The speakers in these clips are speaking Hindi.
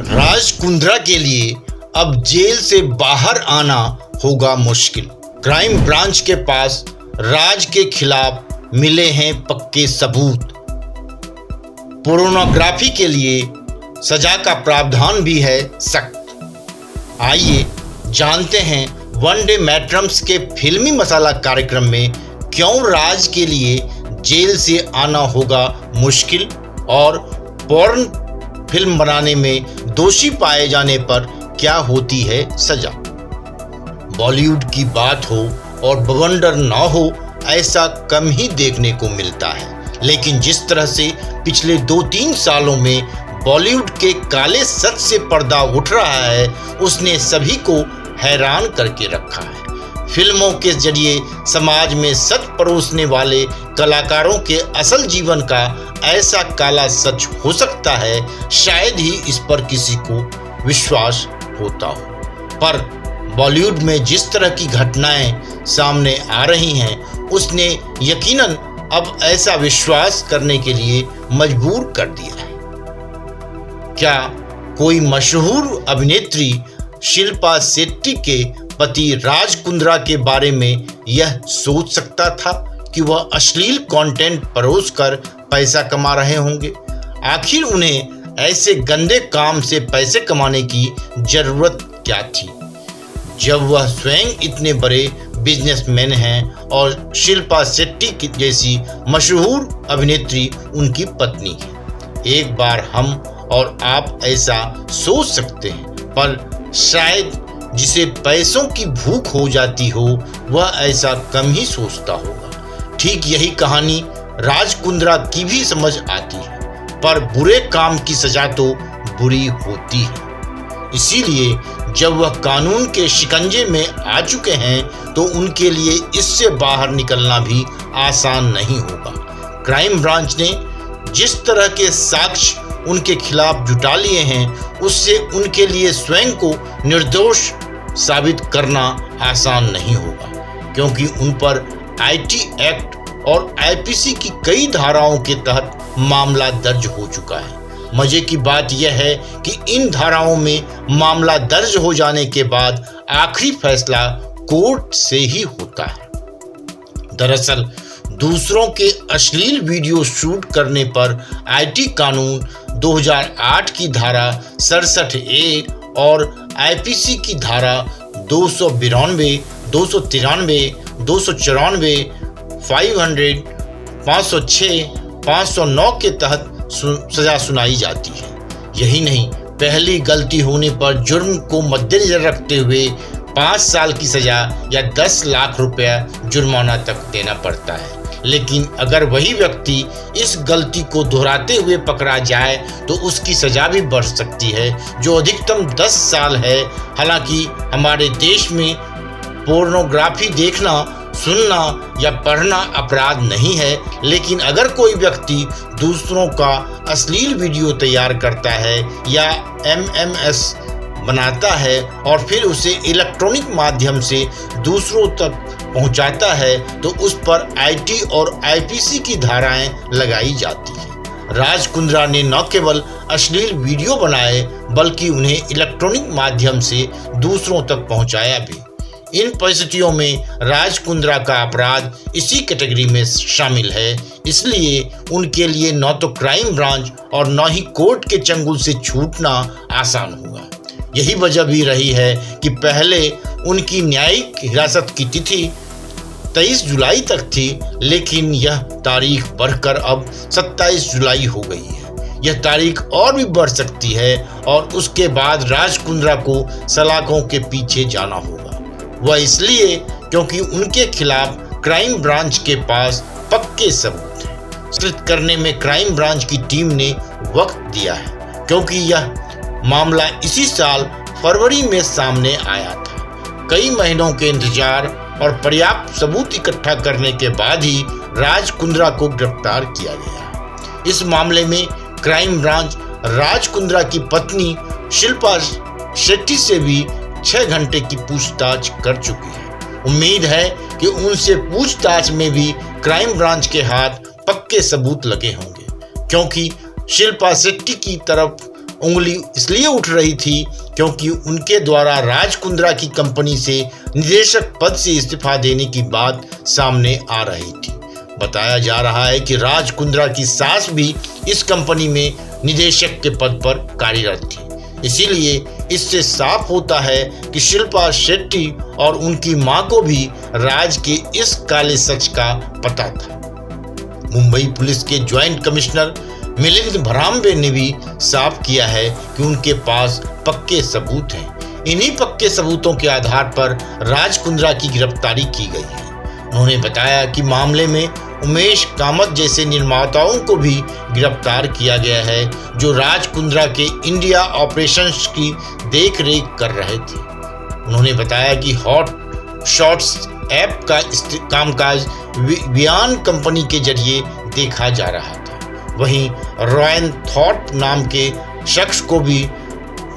राज कुंद्रा के लिए अब जेल से बाहर आना होगा मुश्किल। क्राइम ब्रांच के पास राज के खिलाफ मिले हैं पक्के सबूत। पोर्नोग्राफी के लिए सजा का प्रावधान भी है सख्त। आइए जानते हैं वनडे मैट्रम्स के फिल्मी मसाला कार्यक्रम में क्यों राज के लिए जेल से आना होगा मुश्किल और पोर्न फिल्म बनाने में दोषी पाए जाने पर क्या होती है सजा। बॉलीवुड की बात हो और बवंडर ना हो ऐसा कम ही देखने को मिलता है, लेकिन जिस तरह से पिछले 2-3 सालों में बॉलीवुड के काले सच से पर्दा उठ रहा है उसने सभी को हैरान करके रखा है। फिल्मों के जरिए समाज में सच परोसने वाले कलाकारों के असल जीवन का ऐसा काला सच हो सकता है, शायद ही इस पर किसी को विश्वास होता हो। पर बॉलीवुड में जिस तरह की घटनाएं सामने आ रही हैं उसने यकीनन अब ऐसा विश्वास करने के लिए मजबूर कर दिया है। क्या कोई मशहूर अभिनेत्री शिल्पा शेट्टी के पति राज कुंद्रा के बारे में यह सोच सकता था कि वह अश्लील कंटेंट परोस कर पैसा कमा रहे होंगे? आखिर उन्हें ऐसे गंदे काम से पैसे कमाने की जरूरत क्या थी, जब वह स्वयं इतने बड़े बिजनेसमैन हैं और शिल्पा शेट्टी जैसी मशहूर अभिनेत्री उनकी पत्नी है। एक बार हम और आप ऐसा सोच सकते हैं, पर शायद जिसे पैसों की भूख हो जाती हो वह ऐसा कम ही सोचता होगा। ठीक यही कहानी राज कुंद्रा की भी समझ आती है, पर बुरे काम की सजा तो बुरी होती है। इसीलिए जब वह कानून के शिकंजे में आ चुके हैं तो उनके लिए इससे बाहर निकलना भी आसान नहीं होगा। क्राइम ब्रांच ने जिस तरह के साक्ष्य उनके खिलाफ जुटा लिए हैं उससे उनके लिए स्वयं को निर्दोष साबित करना आसान नहीं होगा, क्योंकि उन पर आईटी एक्ट और आईपीसी की कई धाराओं के तहत मामला दर्ज हो चुका है। मजे की बात यह है कि इन धाराओं में मामला दर्ज हो जाने के बाद आखिरी फैसला कोर्ट से ही होता है। दरअसल दूसरों के अश्लील वीडियो शूट करने पर आईटी कानून 2008 की धारा 67A और आईपीसी की धारा 292, 293, 294, 500, 506, 509 के तहत सजा सुनाई जाती है। यही नहीं, पहली गलती होने पर जुर्म को मद्देनजर रखते हुए 5 साल की सजा या 10 लाख रुपया जुर्माना तक देना पड़ता है। लेकिन अगर वही व्यक्ति इस गलती को दोहराते हुए पकड़ा जाए तो उसकी सजा भी बढ़ सकती है, जो अधिकतम 10 साल है। हालांकि हमारे देश में पोर्नोग्राफी देखना, सुनना या पढ़ना अपराध नहीं है, लेकिन अगर कोई व्यक्ति दूसरों का अश्लील वीडियो तैयार करता है या MMS बनाता है और फिर उसे इलेक्ट्रॉनिक माध्यम से दूसरों तक पहुंचाता है तो उस पर आईटी और आईपीसी की धाराएं लगाई जाती हैं। राज कुंद्रा ने न केवल अश्लील वीडियो बनाए बल्कि उन्हें इलेक्ट्रॉनिक माध्यम से दूसरों तक पहुंचाया भी। इन परिस्थितियों में राज कुंद्रा का अपराध इसी कैटेगरी में शामिल है, इसलिए उनके लिए न तो क्राइम ब्रांच और न ही कोर्ट के चंगुल से छूटना आसान होगा। यही वजह भी रही है कि पहले उनकी न्यायिक हिरासत की तिथि 23 जुलाई तक थी, लेकिन यह तारीख बढ़कर अब 27 जुलाई हो गई है। यह तारीख और भी बढ़ सकती है और उसके बाद राज कुंद्रा को सलाखों के पीछे जाना होगा। वह इसलिए क्योंकि उनके खिलाफ क्राइम ब्रांच के पास पक्के सबूत हैं। संचालित करने में क्राइम ब्रांच की टीम ने वक्त दिया है, क्योंकि यह मामला इसी साल फरवरी में सामने आया था। कई महीनों के इंतजार और पर्याप्त सबूत इकट्ठा करने के बाद ही राज कुंद्रा को गिरफ्तार किया गया। इस मामले में क्राइम ब्रांच राज कुंद्रा की पत्नी शिल्पा शेट्टी से भी 6 घंटे की पूछताछ कर चुकी है। उम्मीद है कि उनसे पूछताछ में भी क्राइम ब्रांच के हाथ पक्के सबूत लगे होंगे, क्योंकि शिल्पा शेट्टी की तरफ उंगली इसलिए उठ रही थी क्योंकि उनके द्वारा राज कुंद्रा की कंपनी से निदेशक पद से इस्तीफा देने की बात सामने आ रही थी। बताया जा रहा है कि राज कुंद्रा की सास भी इस कंपनी में निदेशक के पद पर कार्यरत थी। इसीलिए इससे साफ होता है कि शिल्पा शेट्टी और उनकी मां को भी राज के इस काले सच का पता था। मुंबई पुलिस के ज्वाइंट कमिश्नर मिलिंद भरामबे ने भी साफ किया है कि उनके पास पक्के सबूत हैं। इन्हीं पक्के सबूतों के आधार पर राज कुंद्रा की गिरफ्तारी की गई है। उन्होंने बताया कि मामले में उमेश कामत जैसे निर्माताओं को भी गिरफ्तार किया गया है, जो राज कुंद्रा के इंडिया ऑपरेशंस की देखरेख कर रहे थे। उन्होंने बताया कि हॉट शॉट्स ऐप का कामकाज वियान कंपनी के जरिए देखा जा रहा था। वहीं रॉयन थॉट नाम के शख्स को भी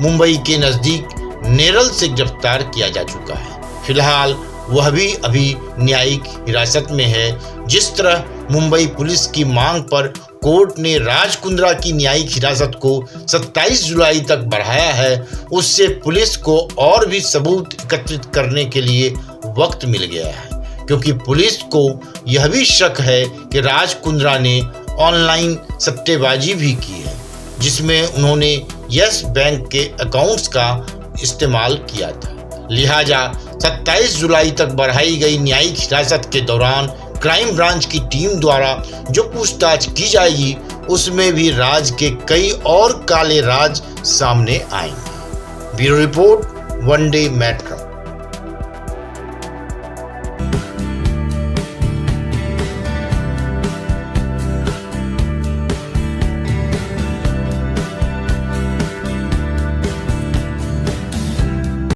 मुंबई के नज़दीक नेरल से गिरफ्तार किया जा चुका है। फिलहाल वह भी अभी न्यायिक हिरासत में है। जिस तरह मुंबई पुलिस की मांग पर कोर्ट ने राज कुंद्रा की न्यायिक हिरासत को 27 जुलाई तक बढ़ाया है, उससे पुलिस को और भी सबूत एकत्रित करने के लिए वक्त मिल गया है, क्योंकि पुलिस को यह भी शक है कि राज कुंद्रा ने ऑनलाइन सट्टेबाजी भी की है, जिसमें उन्होंने यस बैंक के अकाउंट्स का इस्तेमाल किया था। लिहाजा 27 जुलाई तक बढ़ाई गई न्यायिक हिरासत के दौरान क्राइम ब्रांच की टीम द्वारा जो पूछताछ की जाएगी, उसमें भी राज के कई और काले राज सामने आएंगे। ब्यूरो रिपोर्ट, वनडे मैट्रम।